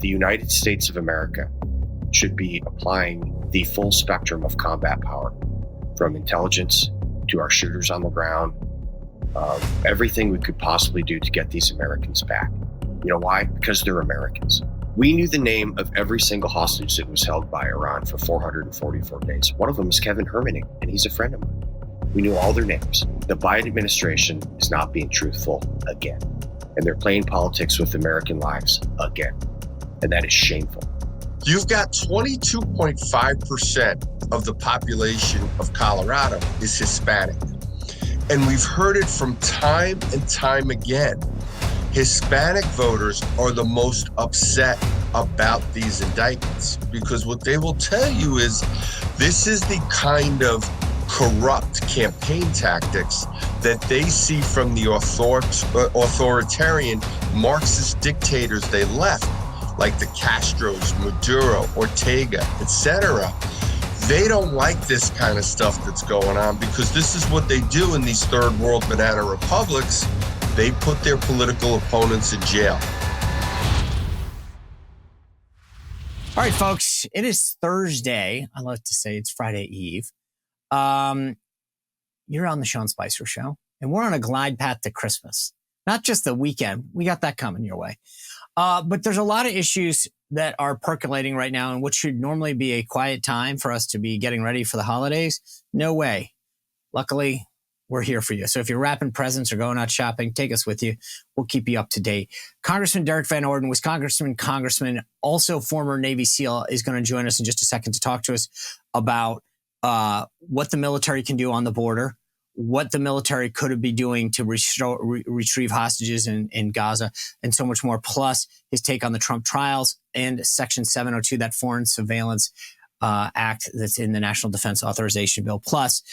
the United States of America should be applying the full spectrum of combat power, from intelligence to our shooters on the ground, everything we could possibly do to get these Americans back. You know why? Because they're Americans. We knew the name of every single hostage that was held by Iran for 444 days. One of them is Kevin Hermaning, and he's a friend of mine. We knew all their names. The Biden administration is not being truthful again, and they're playing politics with American lives again, and that is shameful. You've got 22.5% of the population of Colorado is Hispanic. And we've heard it from time and time again. Hispanic voters are the most upset about these indictments because what they will tell you is this is the kind of corrupt campaign tactics that they see from the authoritarian Marxist dictators they left, like the Castros, Maduro, Ortega, etc. They don't like this kind of stuff that's going on because this is what they do in these third world banana republics. They put their political opponents in jail. All right, folks, it is Thursday. I love to say it's Friday Eve. You're on the Sean Spicer Show, and we're on a glide path to Christmas. Not just the weekend. We got that coming your way. But there's a lot of issues that are percolating right now in what should normally be a quiet time for us to be getting ready for the holidays. No way. Luckily, we're here for you. So if you're wrapping presents or going out shopping, take us with you. We'll keep you up to date. Congressman Derrick Van Orden, Wisconsin Congressman, also former Navy SEAL, is going to join us in just a second to talk to us about what the military can do on the border, what the military could be doing to retrieve hostages in Gaza, and so much more, plus his take on the Trump trials and Section 702, that Foreign Surveillance Act that's in the National Defense Authorization Bill. Plus,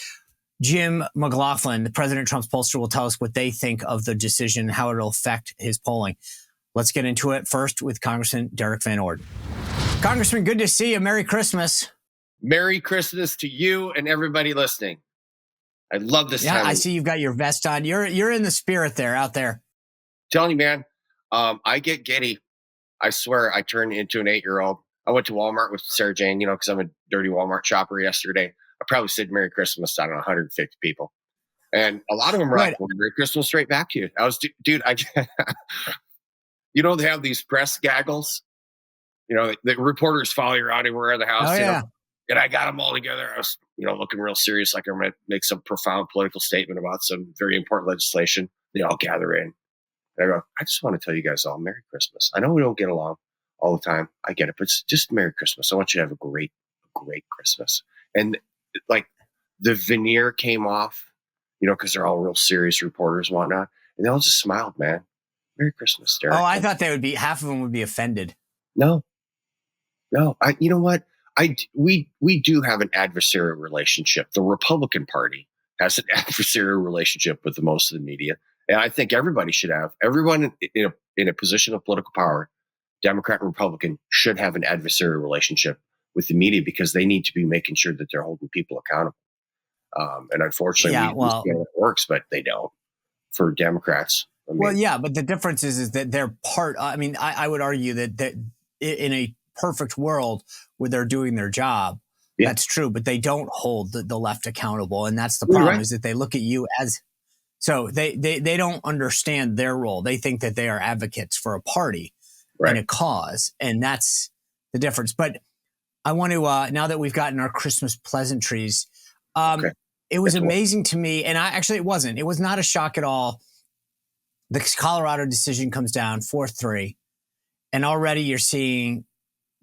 Jim McLaughlin, the President Trump's pollster, will tell us what they think of the decision, how it'll affect his polling. Let's get into it first with Congressman Derrick Van Orden. Congressman, good to see you. Merry Christmas. Merry Christmas to you and everybody listening. I love this time. Yeah, I see you've got your vest on. You're in the spirit there, out there. Telling you, man, I get giddy. I swear I turned into an 8-year-old. I went to Walmart with Sarah Jane, because I'm a dirty Walmart shopper yesterday. I probably said Merry Christmas, I don't know, 150 people. And a lot of them were like, well, Merry Christmas straight back to you. I was, dude, they have these press gaggles. The reporters follow you around everywhere in the house. Oh, yeah. And I got them all together. I was, looking real serious, like I'm going to make some profound political statement about some very important legislation. They all gather in. And I go, I just want to tell you guys all Merry Christmas. I know we don't get along all the time. I get it, but it's just Merry Christmas. I want you to have a great Christmas. And like the veneer came off, because they're all real serious reporters and whatnot. And they all just smiled, man. Merry Christmas, Derrick. Oh, I thought half of them would be offended. No. You know what? We do have an adversarial relationship. The Republican Party has an adversarial relationship with most of the media. And I think everybody should have. Everyone in a position of political power, Democrat and Republican, should have an adversarial relationship with the media because they need to be making sure that they're holding people accountable. And unfortunately, it works, but they don't for Democrats. But the difference is that they're part. I would argue that in a perfect world where they're doing their job, that's true, but they don't hold the left accountable. And that's the problem, is that they look at you as, so they don't understand their role. They think that they are advocates for a party and a cause. And that's the difference. But I want to, now that we've gotten our Christmas pleasantries, it was amazing to me. And it wasn't. It was not a shock at all. The Colorado decision comes down 4-3. And already you're seeing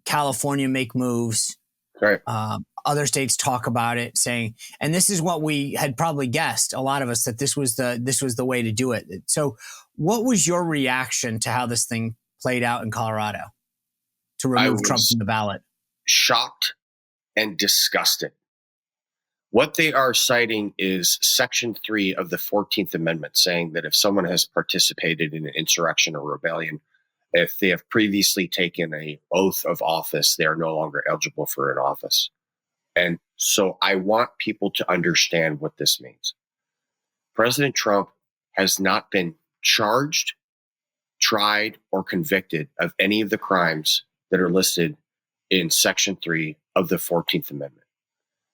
California make moves. Right. Other states talk about it, saying, and this is what we had probably guessed, a lot of us, that this was the way to do it. So what was your reaction to how this thing played out in Colorado to remove Trump from the ballot? Shocked and disgusted. What they are citing is Section 3 of the 14th Amendment, saying that if someone has participated in an insurrection or rebellion, if they have previously taken an oath of office, they are no longer eligible for an office. And so I want people to understand what this means. President Trump has not been charged, tried, or convicted of any of the crimes that are listed in Section 3 of the 14th Amendment.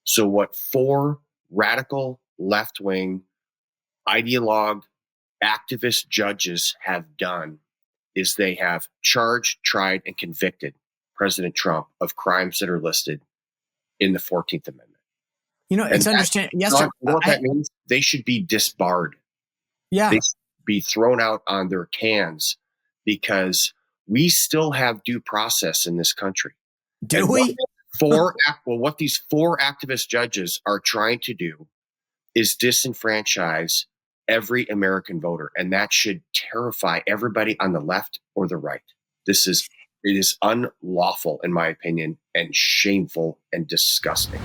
So what 4 radical left-wing ideologue activist judges have done is they have charged, tried, and convicted President Trump of crimes that are listed in the 14th Amendment. You know, it's understand. Yes, sir. You know what that means? They should be disbarred. Yeah. They should be thrown out on their cans because we still have due process in this country. Do we? What these 4 activist judges are trying to do is disenfranchise every American voter, and that should terrify everybody on the left or the right. It is unlawful, in my opinion, and shameful and disgusting.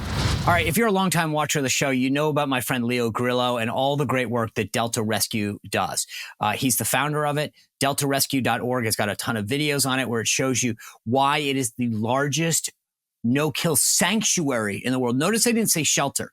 All right, if you're a longtime watcher of the show, you know about my friend Leo Grillo and all the great work that Delta Rescue does. He's the founder of it. DeltaRescue.org has got a ton of videos on it where it shows you why it is the largest no-kill sanctuary in the world. Notice I didn't say shelter.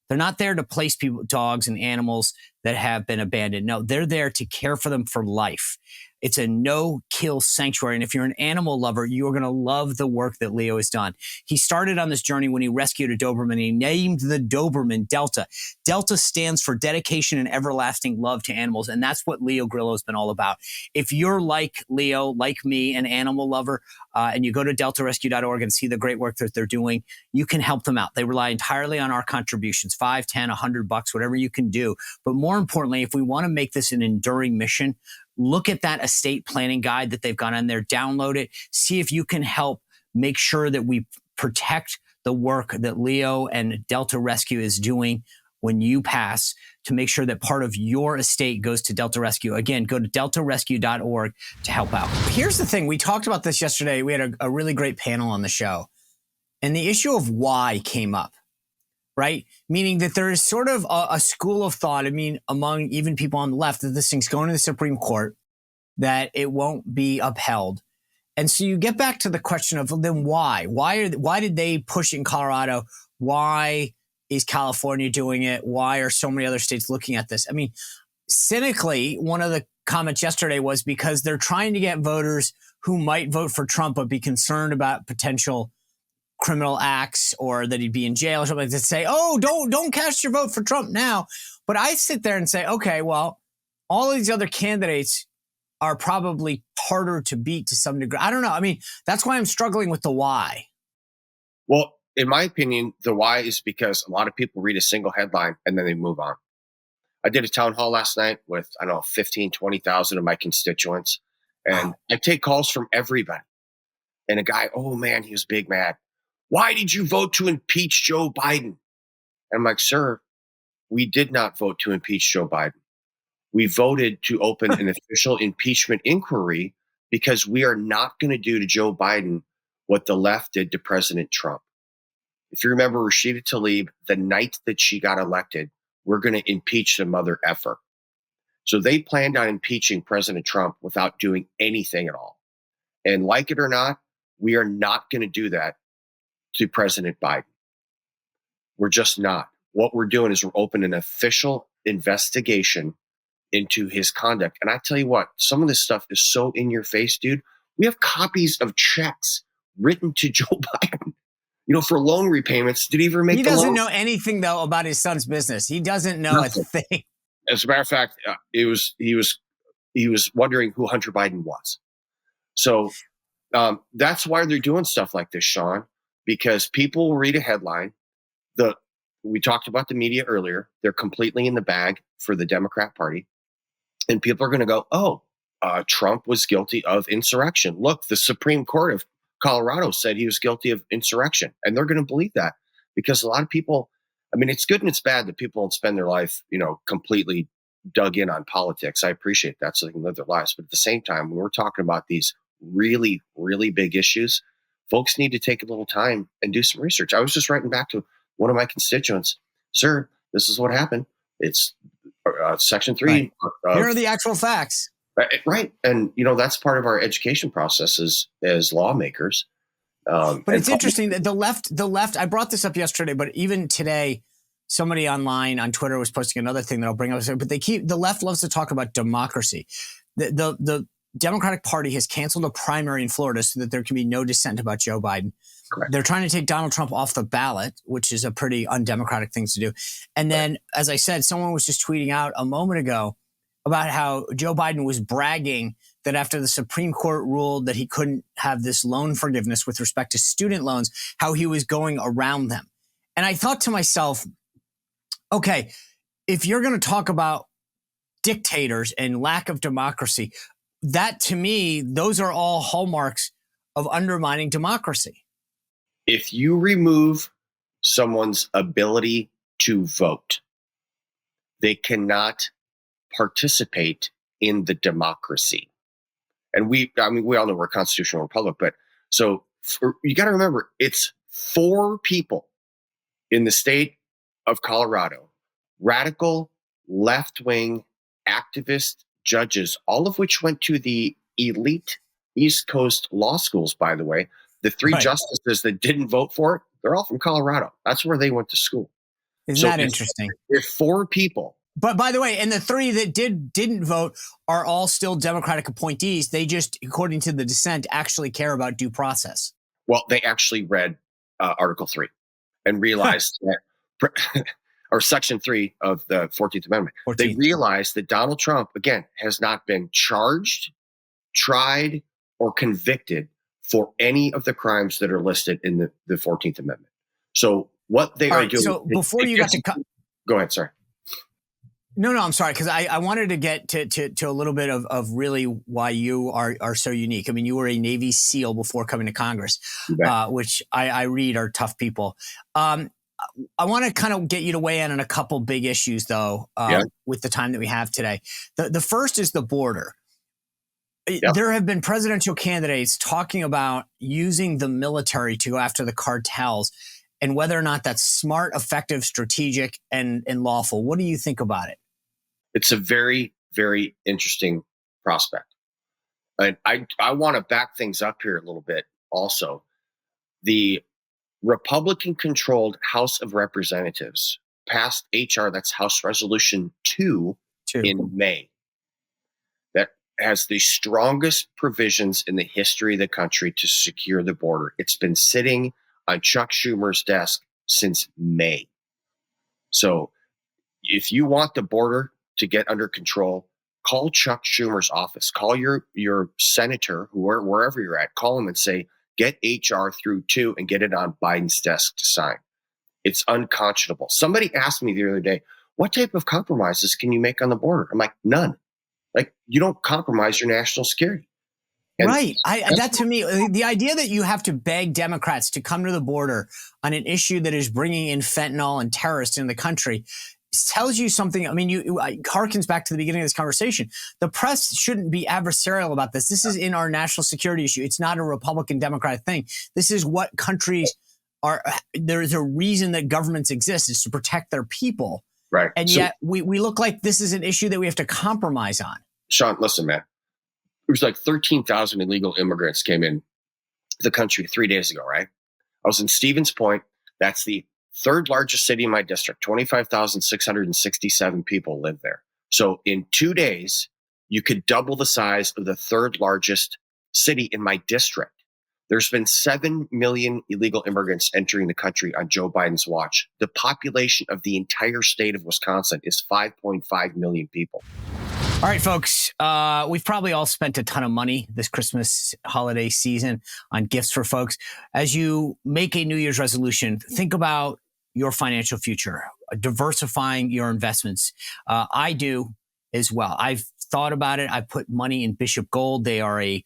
They're not there to place people, dogs and animals that have been abandoned. No, they're there to care for them for life. It's a no-kill sanctuary. And if you're an animal lover, you are going to love the work that Leo has done. He started on this journey when he rescued a Doberman. He named the Doberman Delta. Delta stands for dedication and everlasting love to animals. And that's what Leo Grillo has been all about. If you're like Leo, like me, an animal lover, and you go to DeltaRescue.org and see the great work that they're doing, you can help them out. They rely entirely on our contributions, $5, $10, $100, whatever you can do. But more importantly, if we want to make this an enduring mission, look at that estate planning guide that they've got on there, download it, see if you can help make sure that we protect the work that Leo and Delta Rescue is doing when you pass, to make sure that part of your estate goes to Delta Rescue. Again, go to DeltaRescue.org to help out. Here's the thing. We talked about this yesterday. We had a really great panel on the show, and the issue of why came up. Right? Meaning that there is sort of a school of thought, among even people on the left, that this thing's going to the Supreme Court, that it won't be upheld. And so you get back to the question of, then why? Why did they push it in Colorado? Why is California doing it? Why are so many other states looking at this? Cynically, one of the comments yesterday was because they're trying to get voters who might vote for Trump but be concerned about potential criminal acts or that he'd be in jail or something, to say, oh, don't cast your vote for Trump now. But I sit there and say, okay, well, all of these other candidates are probably harder to beat to some degree. I don't know. That's why I'm struggling with the why. Well, in my opinion, the why is because a lot of people read a single headline and then they move on. I did a town hall last night with, 15, 20,000 of my constituents. And I take calls from everybody. And a guy, oh man, he was big mad. Why did you vote to impeach Joe Biden? And I'm like, sir, we did not vote to impeach Joe Biden. We voted to open an official impeachment inquiry because we are not going to do to Joe Biden what the left did to President Trump. If you remember Rashida Tlaib, the night that she got elected, we're going to impeach the mother effer. So they planned on impeaching President Trump without doing anything at all. And like it or not, we are not going to do that to President Biden. We're just not. What we're doing is we're opening an official investigation into his conduct. And I tell you what, some of this stuff is so in your face, dude. We have copies of checks written to Joe Biden, for loan repayments. Did he ever make the loan? He doesn't know anything, though, about his son's business. He doesn't know a thing. As a matter of fact, he was wondering who Hunter Biden was. So that's why they're doing stuff like this, Sean, because people will read a headline. We talked about the media earlier. They're completely in the bag for the Democrat Party. And people are going to go, Trump was guilty of insurrection. Look, the Supreme Court of Colorado said he was guilty of insurrection. And they're going to believe that because a lot of people, it's good and it's bad that people don't spend their life, completely dug in on politics. I appreciate that so they can live their lives. But at the same time, when we're talking about these really, really big issues, folks need to take a little time and do some research. I was just writing back to one of my constituents, sir, this is what happened. It's Section 3. Right. Here are the actual facts. Right. And, that's part of our education process as lawmakers. But it's interesting that the left, I brought this up yesterday, but even today, somebody online on Twitter was posting another thing that I'll bring up. But the left loves to talk about democracy. The Democratic Party has canceled a primary in Florida so that there can be no dissent about Joe Biden. Correct. They're trying to take Donald Trump off the ballot, which is a pretty undemocratic thing to do. And then, as I said, someone was just tweeting out a moment ago about how Joe Biden was bragging that after the Supreme Court ruled that he couldn't have this loan forgiveness with respect to student loans, how he was going around them. And I thought to myself, okay, if you're going to talk about dictators and lack of democracy, that to me, those are all hallmarks of undermining democracy. If you remove someone's ability to vote, they cannot participate in the democracy. And we all know we're a constitutional republic, but so you got to remember, it's 4 people in the state of Colorado, radical, left-wing, activist judges, all of which went to the elite East Coast law schools, by the way. The 3 justices that didn't vote for it, they're all from Colorado. That's where they went to school. Isn't that interesting? If 4 people. But by the way, and the 3 that didn't vote are all still Democratic appointees. They just, according to the dissent, actually care about due process. Well, they actually read Article 3 and realized that, or Section 3 of the 14th Amendment. 14th. They realized that Donald Trump, again, has not been charged, tried, or convicted for any of the crimes that are listed in the 14th Amendment. So what they are doing. So before you got to go ahead, sorry. No, I'm sorry, because I wanted to get to a little bit of really why you are so unique. I mean, you were a Navy SEAL before coming to Congress, which I read are tough people. I want to kind of get you to weigh in on a couple big issues, though, with the time that we have today. The first is the border. Yep. There have been presidential candidates talking about using the military to go after the cartels and whether or not that's smart, effective, strategic, and lawful. What do you think about it? It's a very, very interesting prospect. And I want to back things up here a little bit also. The Republican-controlled House of Representatives passed HR, that's House Resolution 2. In May. That has the strongest provisions in the history of the country to secure the border. It's been sitting on Chuck Schumer's desk since May. So if you want the border to get under control, call Chuck Schumer's office. Call your senator, wherever you're at. Call him and say, get HR through 2 and get it on Biden's desk to sign. It's unconscionable. Somebody asked me the other day, what type of compromises can you make on the border? I'm like, none. Like, you don't compromise your national security. And right. That to me, the idea that you have to beg Democrats to come to the border on an issue that is bringing in fentanyl and terrorists in the country tells you something. I mean, it harkens back to the beginning of this conversation. The press shouldn't be adversarial about this. This is in our national security issue. It's not a Republican Democrat thing. This is what countries are. There is a reason that governments exist, is to protect their people. Right. And yet we look like this is an issue that we have to compromise on. Sean, listen, man. It was like 13,000 illegal immigrants came in the country 3 days ago, right? I was in Stevens Point. That's the 3rd largest city in my district. 25,667 people live there. So in 2 days, you could double the size of the 3rd largest city in my district. There's been 7 million illegal immigrants entering the country on Joe Biden's watch. The population of the entire state of Wisconsin is 5.5 million people. All right, folks, we've probably all spent a ton of money this Christmas holiday season on gifts for folks. As you make a New Year's resolution, think about your financial future, diversifying your investments. I do as well. I've thought about it. I put money in Bishop Gold. They are a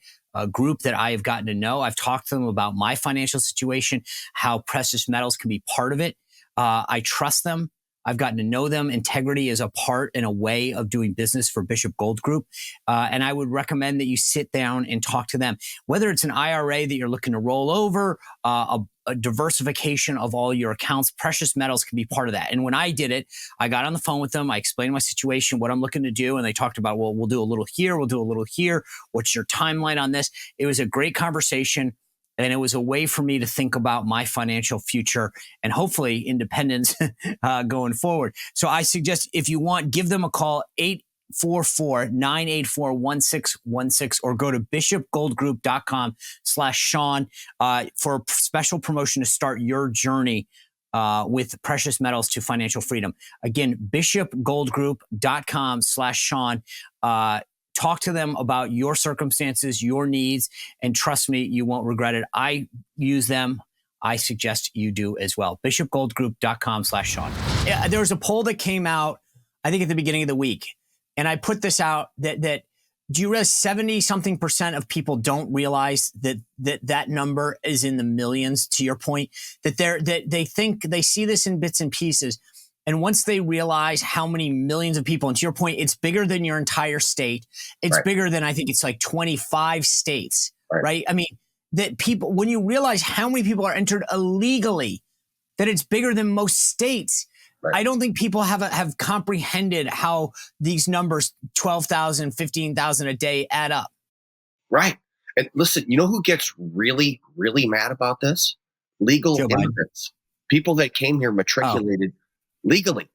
group that I have gotten to know. I've talked to them about my financial situation, how precious metals can be part of it. I trust them. I've gotten to know them. Integrity is a part and a way of doing business for Bishop Gold Group. And I would recommend that you sit down and talk to them, whether it's an IRA that you're looking to roll over, a diversification of all your accounts. Precious metals can be part of that. And when I did it, I got on the phone with them. I explained my situation, what I'm looking to do. And they talked about, well, we'll do a little here. We'll do a little here. What's your timeline on this? It was a great conversation. And it was a way for me to think about my financial future and hopefully independence going forward. So I suggest if you want, give them a call, 844-984-1616 or go to bishopgoldgroup.com/Sean for a special promotion to start your journey with precious metals to financial freedom. Again, bishopgoldgroup.com/Sean. Talk to them about your circumstances, your needs, and trust me, you won't regret it. I use them. I suggest you do as well. bishopgoldgroup.com/Sean. Yeah, there was a poll that came out, I think at the beginning of the week. And I put this out that do you realize 70-something% of people don't realize that number is in the millions, to your point, that they think they see this in bits and pieces. And once they realize how many millions of people, and to your point, it's bigger than your entire state. It's bigger than, I think it's like 25 states, right? I mean, that people, when you realize how many people are entered illegally, that it's bigger than most states. Right. I don't think people have comprehended how these numbers, 12,000, 15,000 a day, add up. Right. And listen, you know who gets really, really mad about this? Legal immigrants. People that came here matriculated legally.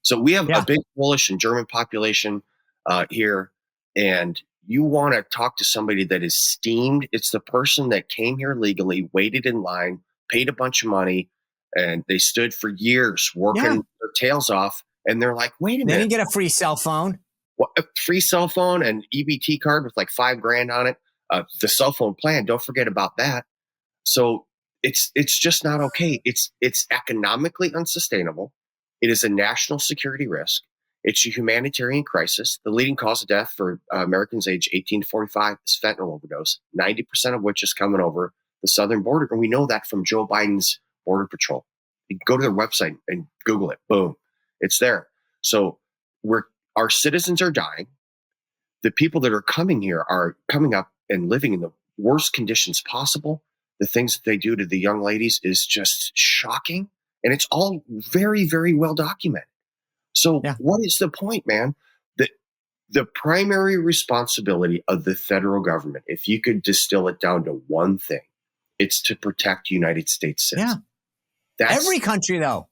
So we have a big Polish and German population here. And you want to talk to somebody that is steamed. It's the person that came here legally, waited in line, paid a bunch of money, and they stood for years working their tails off. And they're like, wait a minute. They didn't get a free cell phone. Well, a free cell phone and EBT card with like $5,000 on it. The cell phone plan, don't forget about that. So it's just not okay. It's economically unsustainable. It is a national security risk. It's a humanitarian crisis. The leading cause of death for Americans age 18 to 45 is fentanyl overdose, 90% of which is coming over the southern border. And we know that from Joe Biden's Border Patrol. You go to their website and Google it. Boom. It's there. So our citizens are dying. The people that are coming here are coming up and living in the worst conditions possible. The things that they do to the young ladies is just shocking. And it's all very, very well documented. So what is the point, man? The primary responsibility of the federal government, if you could distill it down to one thing, it's to protect United States citizens. Every country, though,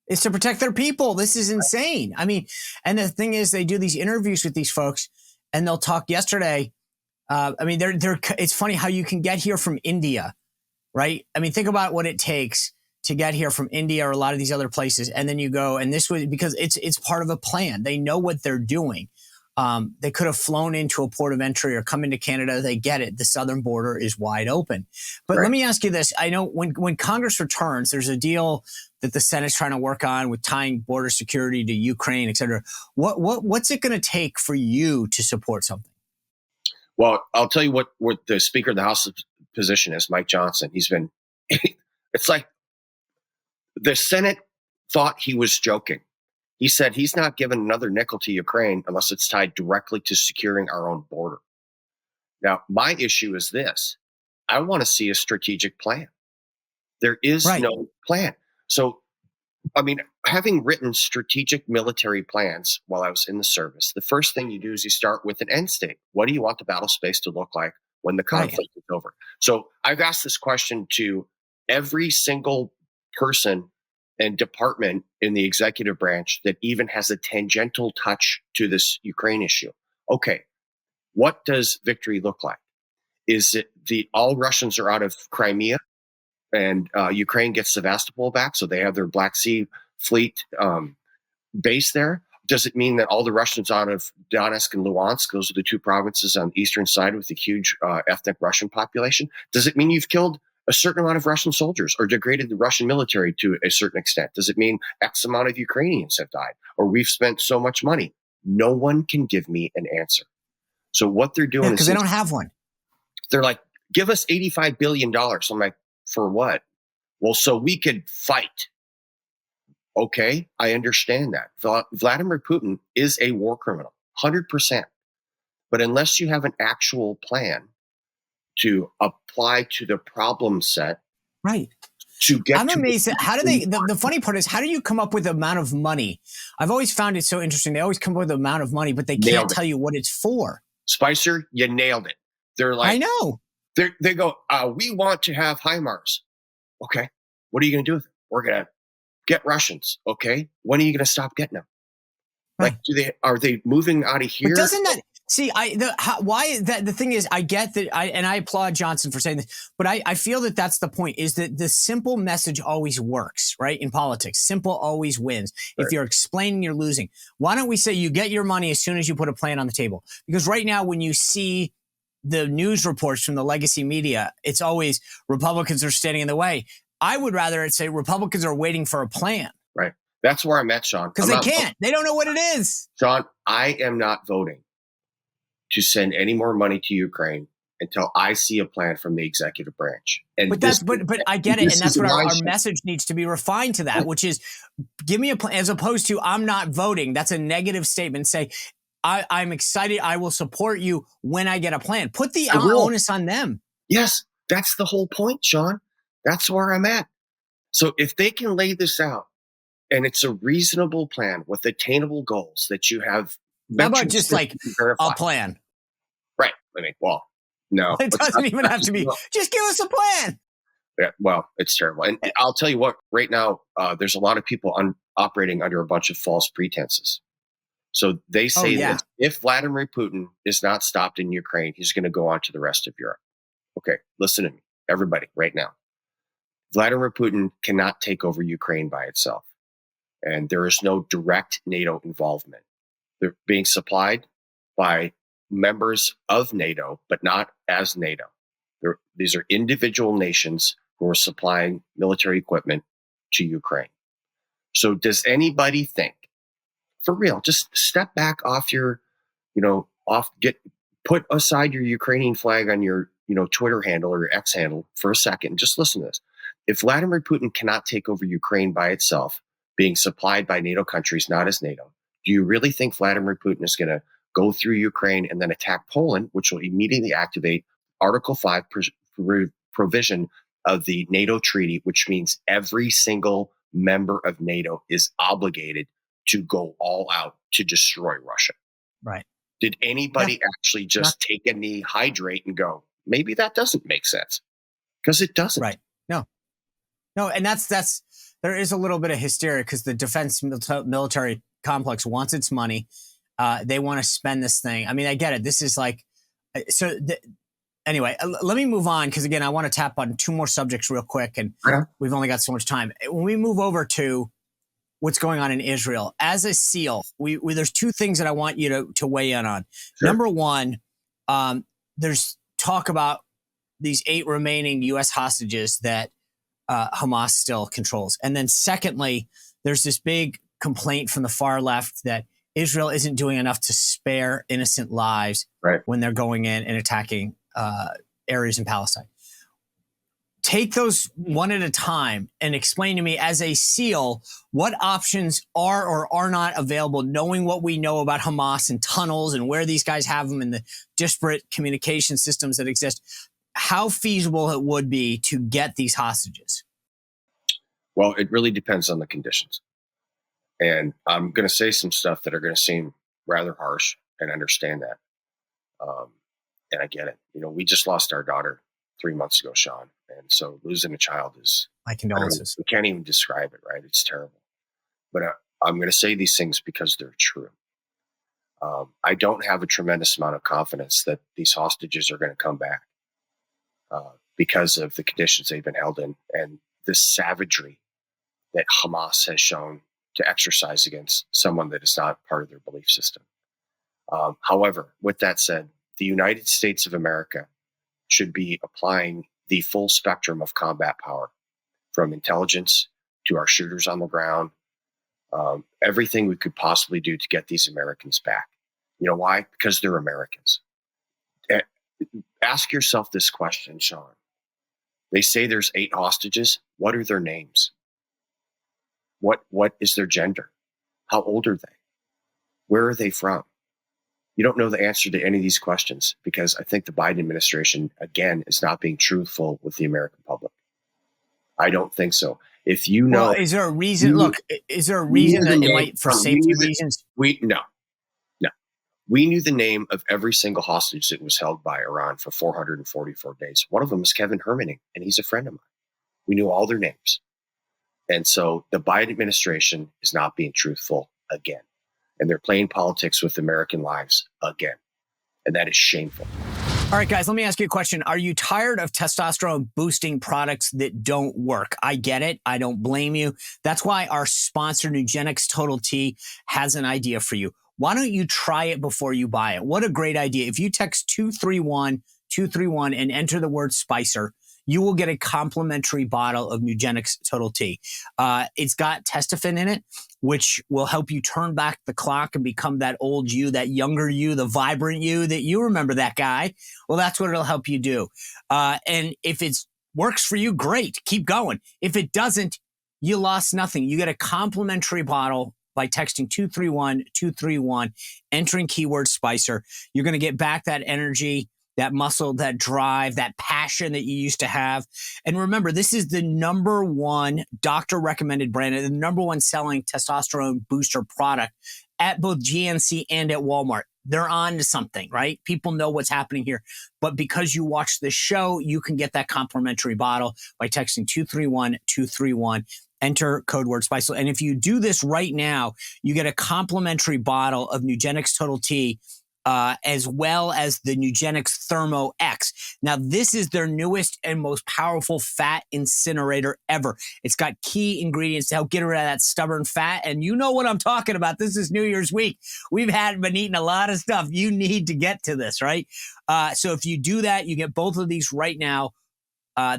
is to protect their people. This is insane. I mean, and the thing is, they do these interviews with these folks, and they'll talk yesterday. I mean, it's funny how you can get here from India, right? I mean, think about what it takes to get here from India or a lot of these other places, and then you go, and this was because it's part of a plan. They know what they're doing. They could have flown into a port of entry or come into Canada. They get it. The southern border is wide open. But let me ask you this. I know when Congress returns, there's a deal that the Senate's trying to work on with tying border security to Ukraine, et cetera. What's it going to take for you to support something? Well, I'll tell you what the Speaker of the House's position is, Mike Johnson. He's been, it's like the Senate thought he was joking. He said he's not giving another nickel to Ukraine unless it's tied directly to securing our own border. Now, my issue is this. I want to see a strategic plan. There is no plan. So, I mean, having written strategic military plans while I was in the service, the first thing you do is you start with an end state. What do you want the battle space to look like when the conflict is over? So I've asked this question to every single person and department in the executive branch that even has a tangential touch to this Ukraine issue. Okay, what does victory look like? Is it all Russians are out of Crimea and Ukraine gets Sevastopol back, so they have their Black Sea fleet base there? Does it mean that all the Russians out of Donetsk and Luhansk, those are the two provinces on the eastern side with the huge ethnic Russian population? Does it mean you've killed a certain amount of Russian soldiers or degraded the Russian military to a certain extent? Does it mean X amount of Ukrainians have died or we've spent so much money? No one can give me an answer. So what they're doing is because they don't have one. They're like, give us $85 billion. I'm like, for what? Well, so we could fight. Okay, I understand that. Vladimir Putin is a war criminal, 100%. But unless you have an actual plan to apply to the problem set, to get I'm amazed. How do they, the funny part is, how do you come up with the amount of money? I've always found it so interesting. They always come up with the amount of money, but they can't tell you what it's for. Spicer, you nailed it. They're like, I know. They go, we want to have HIMARS. Okay, what are you going to do with it? We're going to get Russians. Okay, when are you going to stop getting them? Like, Right. are they moving out of But here? doesn't that see? The thing is, I get that. I applaud Johnson for saying this, but I feel that that's the point. Is that the simple message always works, right? In politics, simple always wins. Right. If you're explaining, you're losing. Why don't we say you get your money as soon as you put a plan on the table? Because right now, when you see the news reports from the legacy media, it's always Republicans are standing in the way. I would rather it say Republicans are waiting for a plan. Right. That's where I'm at, Sean. Because they can't. They don't know what it is. Sean, I am not voting to send any more money to Ukraine until I see a plan from the executive branch. And but I get it. And that's what our message needs to be refined to that, which is give me a plan as opposed to I'm not voting. That's a negative statement. Say, I'm excited. I will support you when I get a plan. Put the onus on them. Yes, that's the whole point, Sean. That's where I'm at. So if they can lay this out and it's a reasonable plan with attainable goals that you have. How about just like a plan? Right. I mean, well, no. It doesn't even have to be. Just give us a plan. Yeah, well, it's terrible. And I'll tell you what, right now, there's a lot of people operating under a bunch of false pretenses. So they say that if Vladimir Putin is not stopped in Ukraine, he's going to go on to the rest of Europe. Okay, listen to me, everybody, right now. Vladimir Putin cannot take over Ukraine by itself. And there is no direct NATO involvement. They're being supplied by members of NATO, but not as NATO. These are individual nations who are supplying military equipment to Ukraine. So does anybody think, for real, just step back off your, put aside your Ukrainian flag on your, Twitter handle or your X handle for a second and just listen to this. If Vladimir Putin cannot take over Ukraine by itself, being supplied by NATO countries, not as NATO, do you really think Vladimir Putin is going to go through Ukraine and then attack Poland, which will immediately activate Article 5 provision of the NATO treaty, which means every single member of NATO is obligated to go all out to destroy Russia? Right. Did anybody actually just take a knee, hydrate, and go, maybe that doesn't make sense? Because it doesn't. Right. No. And that's there is a little bit of hysteria because the defense military complex wants its money. They want to spend this thing. I mean, I get it. This is like, anyway, let me move on. Because again, I want to tap on two more subjects real quick. And we've only got so much time. When we move over to what's going on in Israel, as a SEAL, there's two things that I want you to weigh in on. Sure. Number one, there's talk about these 8 remaining U.S. hostages that Hamas still controls. And then secondly, there's this big complaint from the far left that Israel isn't doing enough to spare innocent lives when they're going in and attacking areas in Palestine. Take those one at a time and explain to me, as a SEAL, what options are or are not available, knowing what we know about Hamas and tunnels and where these guys have them and the disparate communication systems that exist. How feasible it would be to get these hostages? Well, it really depends on the conditions. And I'm going to say some stuff that are going to seem rather harsh, and understand that. And I get it. We just lost our daughter 3 months ago, Sean. And so losing a child is, my condolences. We can't even describe it, right? It's terrible. But I'm going to say these things because they're true. I don't have a tremendous amount of confidence that these hostages are going to come back because of the conditions they've been held in and the savagery that Hamas has shown to exercise against someone that is not part of their belief system. However, with that said, the United States of America should be applying the full spectrum of combat power, from intelligence to our shooters on the ground, everything we could possibly do to get these Americans back. You know why? Because they're Americans. Ask yourself this question, Sean. They say there's 8 hostages. What are their names? What is their gender? How old are they? Where are they from? You don't know the answer to any of these questions because I think the Biden administration, again, is not being truthful with the American public. I don't think so. If you know, is there a reason? Is there a reason that it might, for safety reasons? No. We knew the name of every single hostage that was held by Iran for 444 days. One of them is Kevin Hermaning, and he's a friend of mine. We knew all their names. And so the Biden administration is not being truthful again. And they're playing politics with American lives again. And that is shameful. All right, guys, let me ask you a question. Are you tired of testosterone boosting products that don't work? I get it. I don't blame you. That's why our sponsor, Nugenix Total T, has an idea for you. Why don't you try it before you buy it? What a great idea. If you text 231-231 and enter the word Spicer, you will get a complimentary bottle of Nugenix Total T. It's got Testofen in it, which will help you turn back the clock and become that old you, that younger you, the vibrant you that you remember that guy. Well, that's what it'll help you do. And if it works for you, great, keep going. If it doesn't, you lost nothing. You get a complimentary bottle by texting 231-231, entering keyword Spicer. You're going to get back that energy, that muscle, that drive, that passion that you used to have. And remember, this is the number one doctor recommended brand and the number one selling testosterone booster product at both GNC and at Walmart. They're on to something, right? People know what's happening here. But because you watch this show, you can get that complimentary bottle by texting 231-231. Enter code word SPICE. And if you do this right now, you get a complimentary bottle of Nugenix Total T, as well as the Nugenix Thermo X. Now, this is their newest and most powerful fat incinerator ever. It's got key ingredients to help get rid of that stubborn fat. And you know what I'm talking about. This is New Year's week. We've been eating a lot of stuff. You need to get to this, right? So if you do that, you get both of these right now.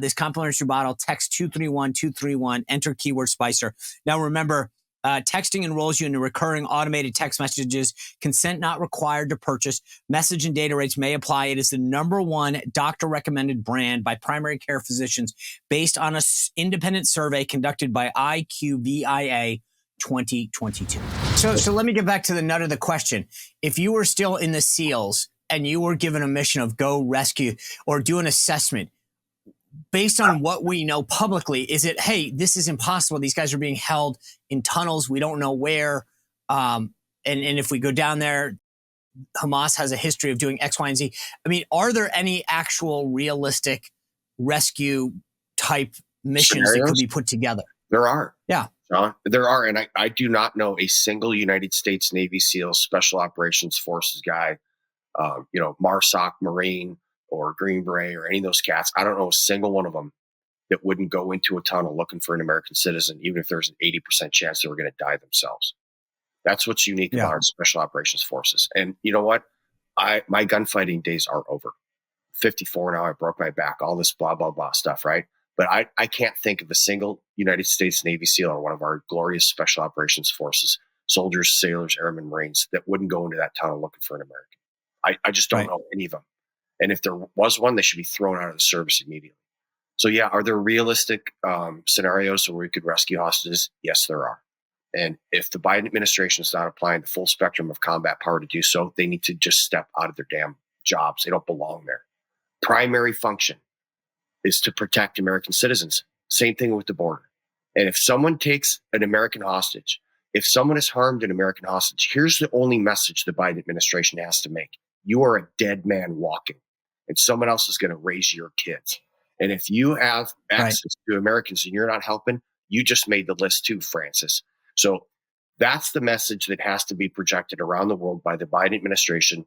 This complimentary bottle, text 231-231, enter keyword Spicer. Now, remember, texting enrolls you into recurring automated text messages. Consent not required to purchase. Message and data rates may apply. It is the number one doctor-recommended brand by primary care physicians based on an independent survey conducted by IQVIA 2022. So let me get back to the nut of the question. If you were still in the SEALs and you were given a mission of go rescue or do an assessment, based on what we know publicly, is it, hey, this is impossible. These guys are being held in tunnels. We don't know where. And if we go down there, Hamas has a history of doing X, Y, and Z. I mean, are there any actual realistic rescue type missions that could be put together? There are. Yeah. John, there are. And I do not know a single United States Navy SEAL Special Operations Forces guy, MARSOC Marine, or Green Beret or any of those cats. I don't know a single one of them that wouldn't go into a tunnel looking for an American citizen, even if there's an 80% chance they were going to die themselves. That's what's unique about our Special Operations Forces. And you know what? My gunfighting days are over. 54 now. I broke my back, all this blah, blah, blah stuff, right? But I can't think of a single United States Navy SEAL or one of our glorious Special Operations Forces, soldiers, sailors, airmen, Marines, that wouldn't go into that tunnel looking for an American. I just don't know any of them. And if there was one, they should be thrown out of the service immediately. So yeah, are there realistic scenarios where we could rescue hostages? Yes, there are. And if the Biden administration is not applying the full spectrum of combat power to do so, they need to just step out of their damn jobs. They don't belong there. Primary function is to protect American citizens. Same thing with the border. And if someone takes an American hostage, if someone has harmed an American hostage, here's the only message the Biden administration has to make. You are a dead man walking, and someone else is going to raise your kids. And if you have access to Americans and you're not helping, you just made the list too, Francis. So that's the message that has to be projected around the world by the Biden administration.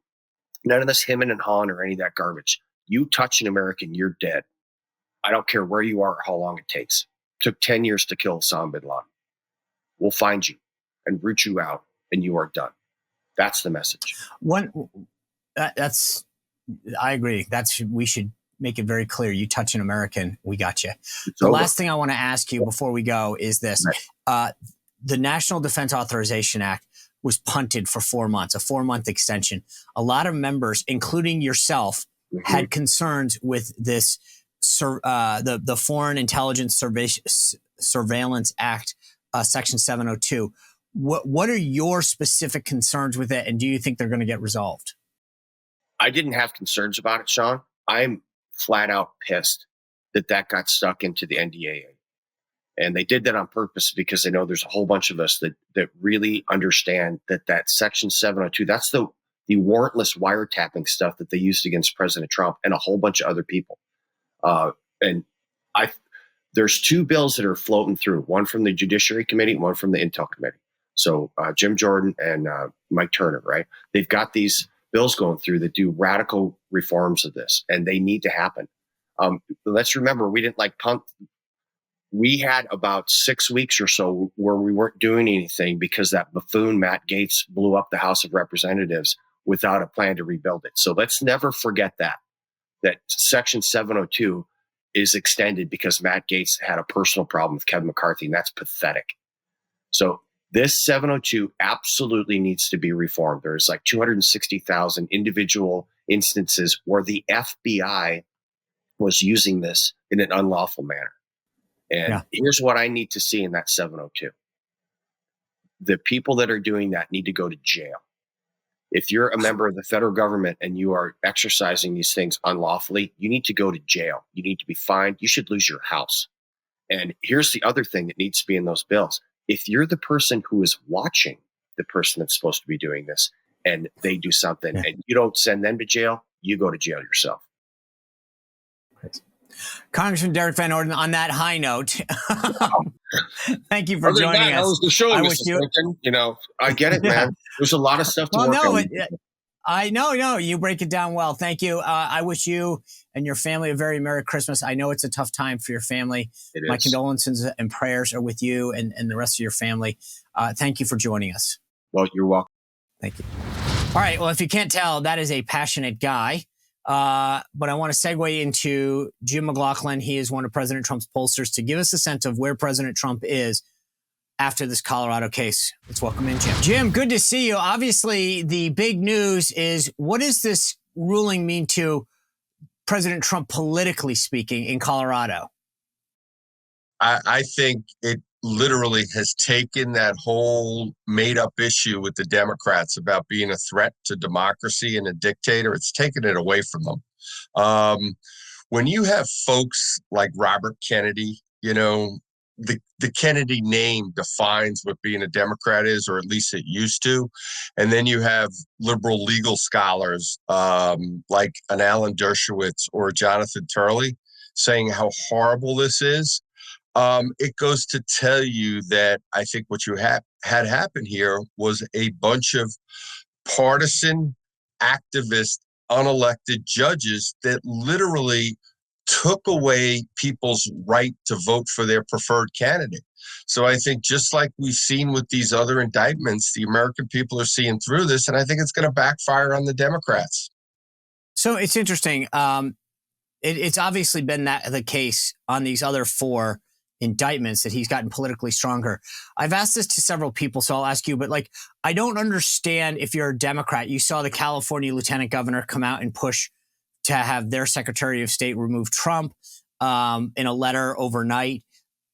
None of this hemming and hawing or any of that garbage. You touch an American, you're dead. I don't care where you are or how long it takes. It took 10 years to kill Osama bin Laden. We'll find you and root you out, and you are done. That's the message. I agree. We should make it very clear. You touch an American, we got you. The last thing I want to ask you before we go is this. The National Defense Authorization Act was punted for 4 months, a 4-month extension. A lot of members, including yourself, had concerns with this, the Foreign Intelligence Surveillance Act, Section 702. What are your specific concerns with it, and do you think they're going to get resolved? I didn't have concerns about it, Sean. I'm flat out pissed that got stuck into the NDAA. And they did that on purpose because they know there's a whole bunch of us that really understand that Section 702, that's the warrantless wiretapping stuff that they used against President Trump and a whole bunch of other people. There's 2 bills that are floating through, one from the Judiciary Committee, one from the Intel Committee. So Jim Jordan and Mike Turner, right? They've got these bills going through that do radical reforms of this, and they need to happen. Let's remember, we didn't punt. We had about 6 weeks or so where we weren't doing anything because that buffoon Matt Gaetz blew up the House of Representatives without a plan to rebuild it. So let's never forget that Section 702 is extended because Matt Gaetz had a personal problem with Kevin McCarthy, and that's pathetic. So this 702 absolutely needs to be reformed. There's 260,000 individual instances where the FBI was using this in an unlawful manner. And here's what I need to see in that 702. The people that are doing that need to go to jail. If you're a member of the federal government and you are exercising these things unlawfully, you need to go to jail. You need to be fined. You should lose your house. And here's the other thing that needs to be in those bills. If you're the person who is watching the person that's supposed to be doing this and they do something and you don't send them to jail, you go to jail yourself. Congressman Derrick Van Orden, on that high note, thank you for joining us. That was the show, Mr. Lincoln. I get it, man. There's a lot of stuff to work on. I know, you break it down well. Thank you. I wish you and your family a very Merry Christmas. I know it's a tough time for your family. My condolences and prayers are with you and the rest of your family. Thank you for joining us. Well, you're welcome. Thank you. All right. Well, if you can't tell, that is a passionate guy. But I want to segue into Jim McLaughlin. He is one of President Trump's pollsters to give us a sense of where President Trump is after this Colorado case. Let's welcome in Jim. Jim, good to see you. Obviously, the big news is, what does this ruling mean to President Trump politically speaking in Colorado? I think it literally has taken that whole made-up issue with the Democrats about being a threat to democracy and a dictator. It's taken it away from them. When you have folks like Robert Kennedy, the Kennedy name defines what being a Democrat is, or at least it used to. And then you have liberal legal scholars like an Alan Dershowitz or Jonathan Turley saying how horrible this is. It goes to tell you that I think what you had happen here was a bunch of partisan, activist, unelected judges that literally took away people's right to vote for their preferred candidate. So I think just like we've seen with these other indictments, the American people are seeing through this, and I think it's going to backfire on the Democrats. So it's interesting. It's obviously been the case on these other 4 indictments that he's gotten politically stronger. I've asked this to several people, so I'll ask you, but I don't understand if you're a Democrat. You saw the California lieutenant governor come out and push to have their Secretary of State remove Trump in a letter overnight.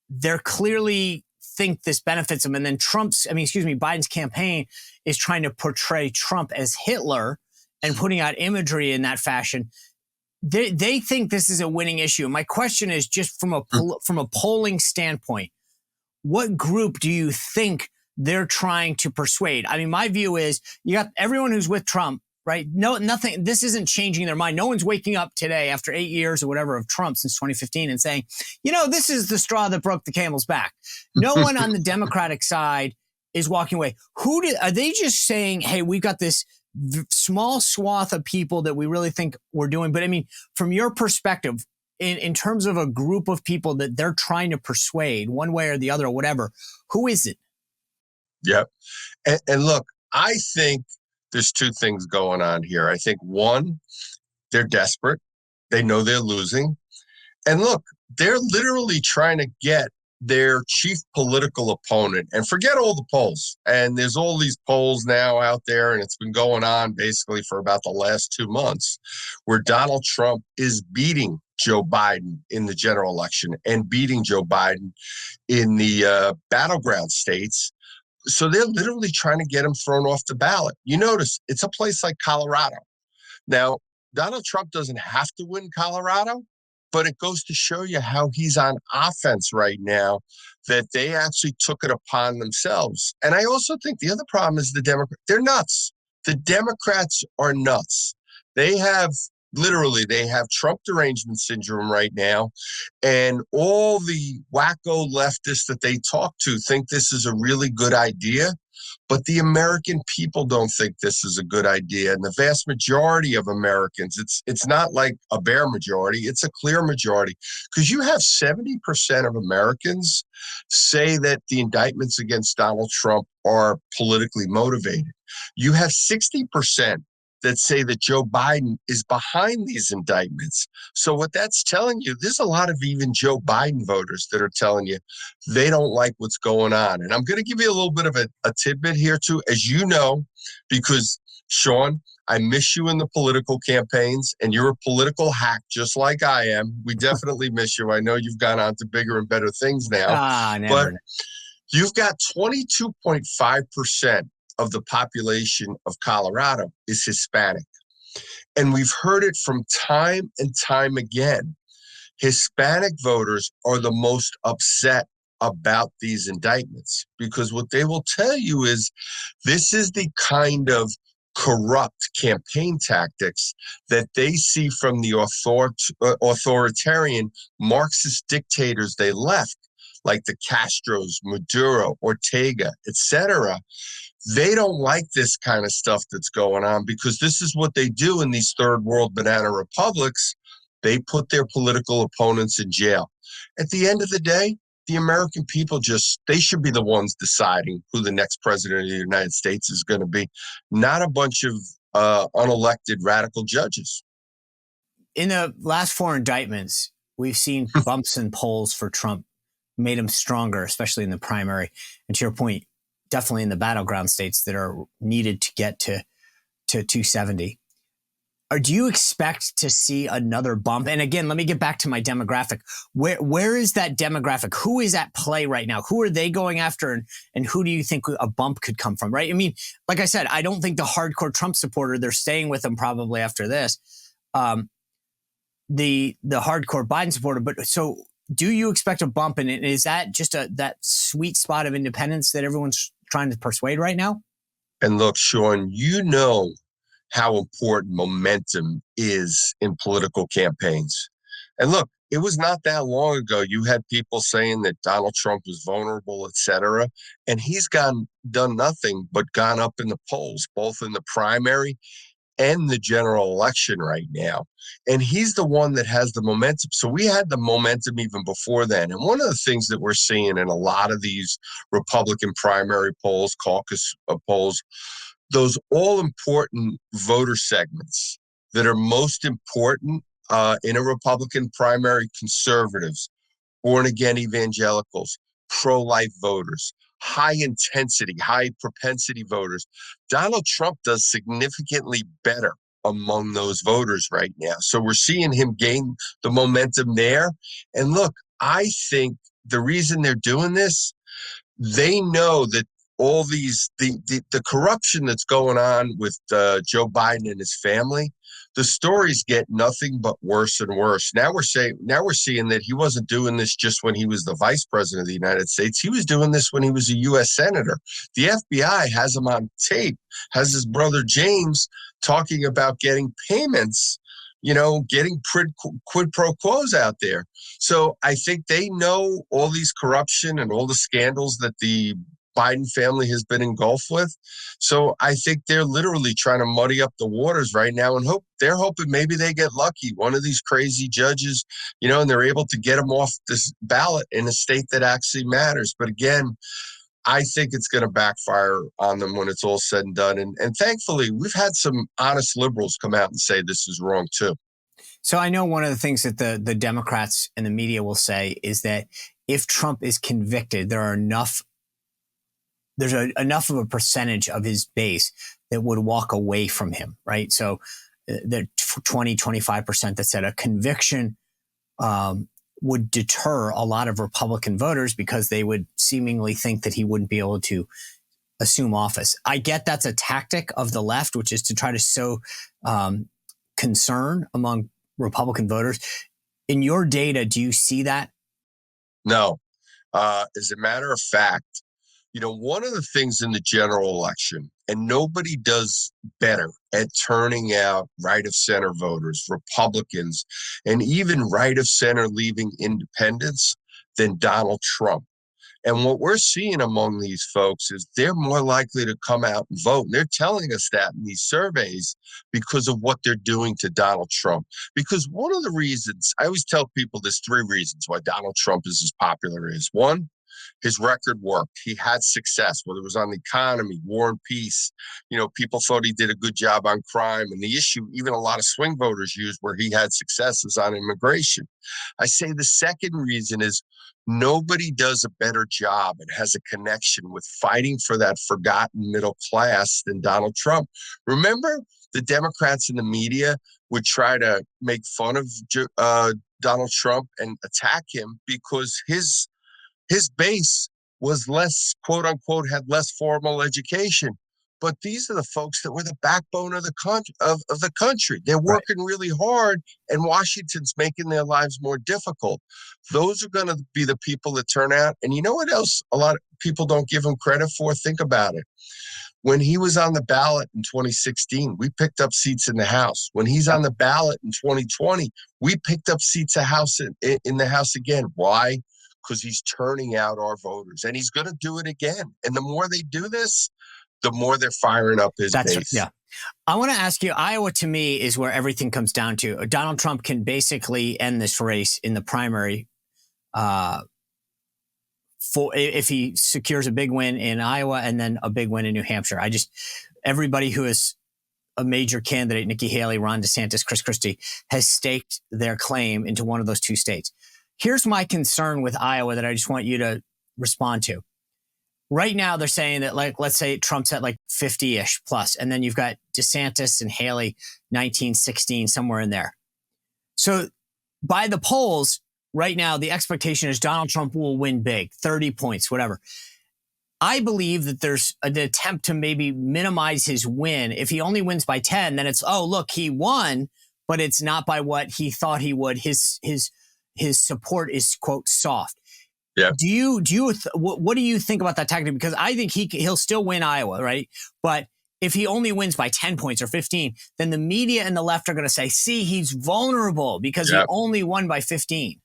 They're clearly think this benefits them. And then Biden's campaign is trying to portray Trump as Hitler and putting out imagery in that fashion. They think this is a winning issue. My question is, just from a polling standpoint, what group do you think they're trying to persuade? I mean, my view is you got everyone who's with Trump, right? No, nothing. This isn't changing their mind. No one's waking up today after 8 years or whatever of Trump since 2015 and saying, this is the straw that broke the camel's back. No one on the Democratic side is walking away. Are they just saying, hey, we've got this small swath of people that we really think we're doing? But I mean, from your perspective, in terms of a group of people that they're trying to persuade one way or the other or whatever, who is it? Yep. And look, I think there's 2 things going on here. I think one, they're desperate. They know they're losing. And look, they're literally trying to get their chief political opponent, and forget all the polls. And there's all these polls now out there, and it's been going on basically for about the last 2 months, where Donald Trump is beating Joe Biden in the general election and beating Joe Biden in the battleground states. So they're literally trying to get him thrown off the ballot. You notice it's a place like Colorado. Now, Donald Trump doesn't have to win Colorado, but it goes to show you how he's on offense right now, that they actually took it upon themselves. And I also think the other problem is the Democrats. They're nuts. The Democrats are nuts. They have Trump derangement syndrome right now. And all the wacko leftists that they talk to think this is a really good idea. But the American people don't think this is a good idea. And the vast majority of Americans, it's not like a bare majority, it's a clear majority. Because you have 70% of Americans say that the indictments against Donald Trump are politically motivated. You have 60% that say that Joe Biden is behind these indictments. So what that's telling you, there's a lot of even Joe Biden voters that are telling you they don't like what's going on. And I'm going to give you a little bit of a tidbit here too, as you know, because Sean, I miss you in the political campaigns, and you're a political hack just like I am. We definitely miss you. I know you've gone on to bigger and better things now. Never. But you've got 22.5% of the population of Colorado is Hispanic. And we've heard it from time and time again. Hispanic voters are the most upset about these indictments because what they will tell you is this is the kind of corrupt campaign tactics that they see from the authoritarian Marxist dictators they left, like the Castros, Maduro, Ortega, etc. They don't like this kind of stuff that's going on because this is what they do in these third world banana republics. They put their political opponents in jail. At the end of the day, the American people they should be the ones deciding who the next president of the United States is going to be, not a bunch of unelected radical judges. In the last 4 indictments, we've seen bumps in polls for Trump, made him stronger, especially in the primary. And to your point, definitely in the battleground states that are needed to get to 270. Or do you expect to see another bump? And again, let me get back to my demographic. Where is that demographic? Who is at play right now? Who are they going after? And who do you think a bump could come from, right? I mean, like I said, I don't think the hardcore Trump supporter, they're staying with him probably after this. The hardcore Biden supporter. But so do you expect a bump? And is that just that sweet spot of independence that everyone's trying to persuade right now? And look, Sean, you know how important momentum is in political campaigns. And look, it was not that long ago you had people saying that Donald Trump was vulnerable, et cetera, and he's done nothing but gone up in the polls, both in the primary and the general election right now. And he's the one that has the momentum. So we had the momentum even before then. And one of the things that we're seeing in a lot of these Republican primary polls, caucus polls, those all-important voter segments that are most important in a Republican primary: conservatives, born-again evangelicals, pro-life voters, high-intensity, high-propensity voters. Donald Trump does significantly better among those voters right now. So we're seeing him gain the momentum there. And look, I think the reason they're doing this, they know that all these the corruption that's going on with Joe Biden and his family, the stories get nothing but worse and worse. Now we're seeing that he wasn't doing this just when he was the vice president of the United States. He was doing this when he was a U.S. senator. The FBI has him on tape, has his brother James talking about getting payments, getting quid pro quos out there. So I think they know all these corruption and all the scandals that the Biden family has been engulfed with. So I think they're literally trying to muddy up the waters right now, and they're hoping maybe they get lucky. One of these crazy judges, and they're able to get him off this ballot in a state that actually matters. But again, I think it's going to backfire on them when it's all said and done. And thankfully, we've had some honest liberals come out and say this is wrong too. So I know one of the things that the Democrats and the media will say is that if Trump is convicted, there's enough of a percentage of his base that would walk away from him, right? So the 25% that said a conviction would deter a lot of Republican voters because they would seemingly think that he wouldn't be able to assume office. I get that's a tactic of the left, which is to try to sow concern among Republican voters. In your data, do you see that? No. As a matter of fact, one of the things in the general election, and nobody does better at turning out right-of-center voters, Republicans, and even right-of-center leaving independents than Donald Trump. And what we're seeing among these folks is they're more likely to come out and vote. And they're telling us that in these surveys because of what they're doing to Donald Trump. Because one of the reasons, I always tell people there's 3 reasons why Donald Trump is as popular as. One, his record worked. He had success, whether it was on the economy, war and peace. People thought he did a good job on crime. And the issue, even a lot of swing voters used where he had success, is on immigration. I say the second reason is nobody does a better job and has a connection with fighting for that forgotten middle class than Donald Trump. Remember, the Democrats in the media would try to make fun of Donald Trump and attack him because his base was less, quote unquote, had less formal education. But these are the folks that were the backbone of the country. They're working really hard, and Washington's making their lives more difficult. Those are going to be the people that turn out. And you know what else a lot of people don't give him credit for? Think about it. When he was on the ballot in 2016, we picked up seats in the House. When he's on the ballot in 2020, we picked up seats in the House again. Why? Because he's turning out our voters, and he's going to do it again. And the more they do this, the more they're firing up his base. Yeah. I want to ask you, Iowa to me is where everything comes down to. Donald Trump can basically end this race in the primary if he secures a big win in Iowa and then a big win in New Hampshire. Everybody who is a major candidate, Nikki Haley, Ron DeSantis, Chris Christie, has staked their claim into one of those 2 states. Here's my concern with Iowa that I just want you to respond to. Right now, they're saying that, let's say Trump's at 50-ish plus, and then you've got DeSantis and Haley, 19, 16, somewhere in there. So by the polls right now, the expectation is Donald Trump will win big, 30 points, whatever. I believe that there's an attempt to maybe minimize his win. If he only wins by 10, then it's, oh, look, he won, but it's not by what he thought he would. His support is, quote, soft. Yeah. What do you think about that tactic? Because I think he'll still win Iowa, right? But if he only wins by 10 points or 15, then the media and the left are going to say, see, he's vulnerable because he only won by 15.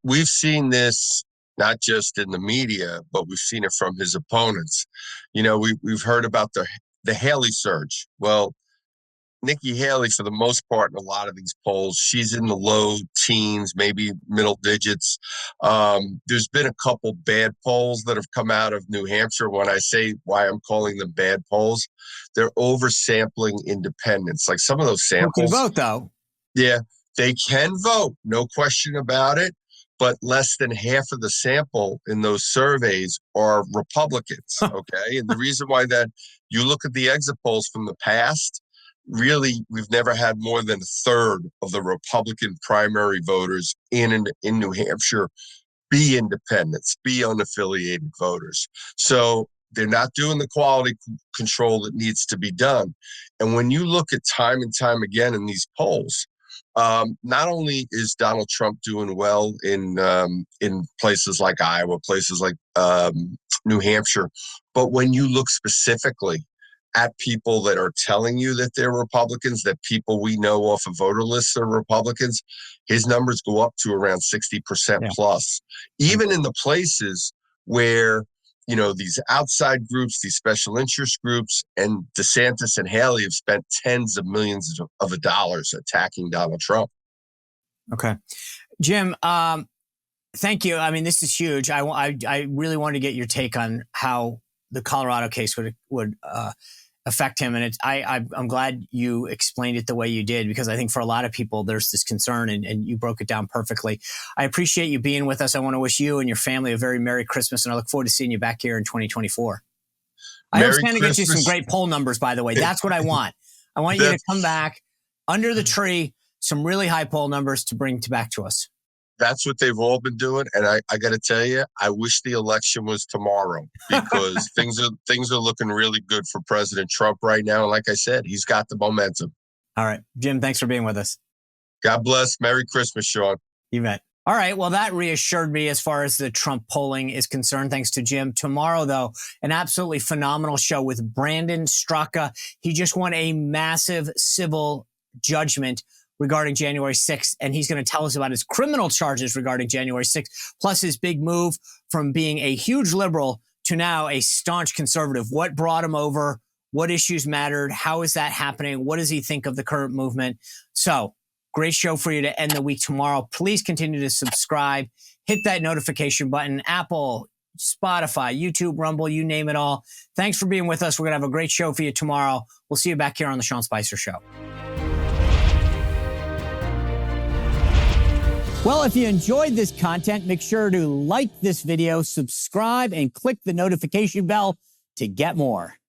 We've seen this not just in the media, but we've seen it from his opponents. We've heard about the Haley surge. Well, Nikki Haley, for the most part, in a lot of these polls, she's in the low teens, maybe middle digits. There's been a couple bad polls that have come out of New Hampshire. When I say why I'm calling them bad polls, they're oversampling independents. Like some of those samples. Who can vote, though? Yeah, they can vote, no question about it. But less than half of the sample in those surveys are Republicans. Okay, and the reason why that, you look at the exit polls from the past. Really, we've never had more than a third of the Republican primary voters in New Hampshire be independents, be unaffiliated voters. So they're not doing the quality control that needs to be done. And when you look at time and time again in these polls, not only is Donald Trump doing well in places like Iowa, places like New Hampshire, but when you look specifically at people that are telling you that they're Republicans, that people we know off of voter lists are Republicans, his numbers go up to around 60% plus. Even in the places where, these outside groups, these special interest groups, and DeSantis and Haley have spent tens of millions of dollars attacking Donald Trump. Okay. Jim, thank you. I mean, this is huge. I really wanted to get your take on how the Colorado case would affect him. And I'm glad you explained it the way you did, because I think for a lot of people, there's this concern and you broke it down perfectly. I appreciate you being with us. I want to wish you and your family a very Merry Christmas, and I look forward to seeing you back here in 2024. I hope Santa gets you some great poll numbers, by the way. That's what I want. I want you to come back under the tree, some really high poll numbers to bring back to us. That's what they've all been doing. And I got to tell you, I wish the election was tomorrow, because things are looking really good for President Trump right now. And like I said, he's got the momentum. All right. Jim, thanks for being with us. God bless. Merry Christmas, Sean. You bet. All right. Well, that reassured me as far as the Trump polling is concerned. Thanks to Jim. Tomorrow, though, an absolutely phenomenal show with Brandon Straka. He just won a massive civil judgment regarding January 6th, and he's going to tell us about his criminal charges regarding January 6th, plus his big move from being a huge liberal to now a staunch conservative. What brought him over? What issues mattered? How is that happening? What does he think of the current movement? So, great show for you to end the week tomorrow. Please continue to subscribe. Hit that notification button. Apple, Spotify, YouTube, Rumble, you name it all. Thanks for being with us. We're going to have a great show for you tomorrow. We'll see you back here on The Sean Spicer Show. Well, if you enjoyed this content, make sure to like this video, subscribe, and click the notification bell to get more.